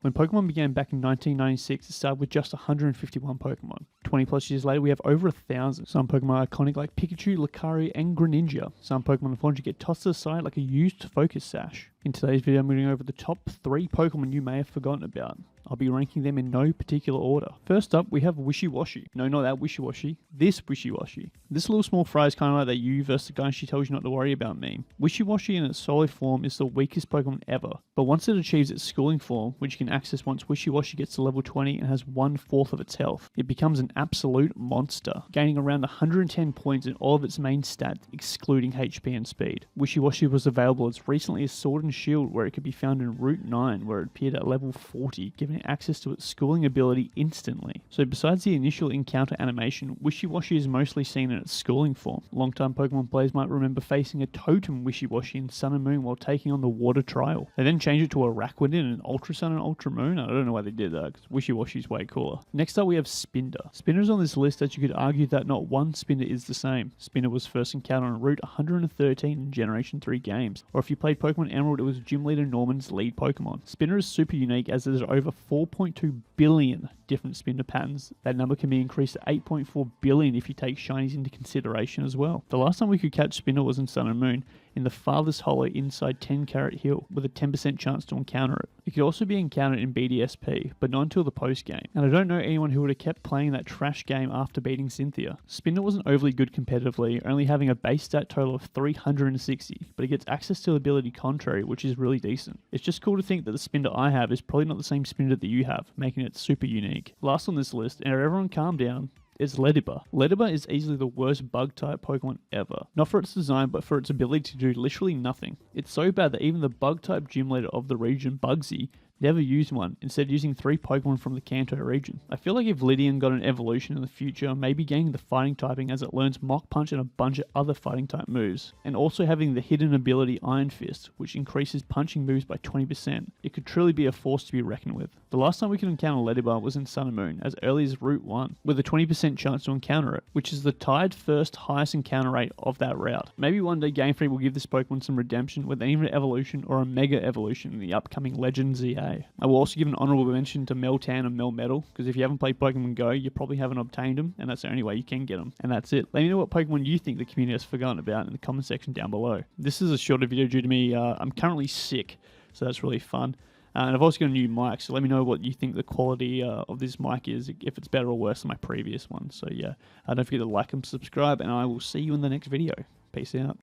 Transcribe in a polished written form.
When Pokemon began back in 1996, it started with just 151 Pokemon. 20 plus years later, we have over 1,000. Some Pokemon are iconic like Pikachu, Lucario, and Greninja. Some Pokemon unfortunately get tossed aside like a used focus sash. In today's video, I'm going over the top 3 Pokemon you may have forgotten about. I'll be ranking them in no particular order. First up, we have Wishy-Washy. No, not that Wishy-Washy. This Wishy-Washy. This little small fry is kind of like that you versus the guy she tells you not to worry about meme. Wishy-Washy in its solid form is the weakest Pokemon ever, but once it achieves its schooling form, which you can access once Wishy-Washy gets to level 20 and has 1/4 of its health, it becomes an absolute monster, gaining around 110 points in all of its main stats, excluding HP and speed. Wishy-Washy was available as recently as Sword and Shield, where it could be found in Route 9, where it appeared at level 40, giving it access to its schooling ability instantly. So besides the initial encounter animation, Wishy-Washy is mostly seen in its schooling form. Longtime Pokemon players might remember facing a totem Wishy-Washy in Sun and Moon while taking on the water trial. They then changed it to a Rakwadin in Ultra Sun and Ultra Moon. I don't know why they did that, because Wishy-Washy is way cooler. Next up we have Spinder. Spinder is on this list as you could argue that not one Spinder is the same. Spinder was first encountered on Route 113 in Generation 3 games, or if you played Pokemon Emerald, it was Gym Leader Norman's lead Pokemon. Spinder is super unique as there's over 4.2 billion different Spinder patterns. That number can be increased to 8.4 billion if you take shinies into consideration as well. The last time we could catch Spinder was in Sun and Moon, in the farthest hollow inside 10 Carat Hill, with a 10% chance to encounter it. It could also be encountered in BDSP, but not until the post game, and I don't know anyone who would have kept playing that trash game after beating Cynthia. Spinder wasn't overly good competitively, only having a base stat total of 360, but it gets access to the ability Contrary, which is really decent. It's just cool to think that the Spinder I have is probably not the same Spinder that you have, making it super unique. Last on this list, and everyone calm down, is Ledyba. Ledyba is easily the worst bug-type Pokemon ever. Not for its design, but for its ability to do literally nothing. It's so bad that even the bug-type gym leader of the region, Bugsy, never used one, instead using 3 Pokemon from the Kanto region. I feel like if Lydian got an evolution in the future, maybe gaining the fighting typing as it learns Mach Punch and a bunch of other fighting type moves, and also having the hidden ability Iron Fist, which increases punching moves by 20%, it could truly be a force to be reckoned with. The last time we could encounter Ledyba was in Sun and Moon, as early as Route 1, with a 20% chance to encounter it, which is the tied first highest encounter rate of that route. Maybe one day Game Freak will give this Pokemon some redemption with either an evolution or a Mega Evolution in the upcoming Legends ZA. I will also give an honorable mention to Meltan and Melmetal, because if you haven't played Pokemon Go, you probably haven't obtained them, and that's the only way you can get them. And that's it. Let me know what Pokemon you think the community has forgotten about in the comment section down below. This is a shorter video due to me, I'm currently sick, so that's really fun. And I've also got a new mic, so let me know what you think the quality of this mic is, if it's better or worse than my previous one. So yeah, don't forget to like and subscribe, and I will see you in the next video. Peace out.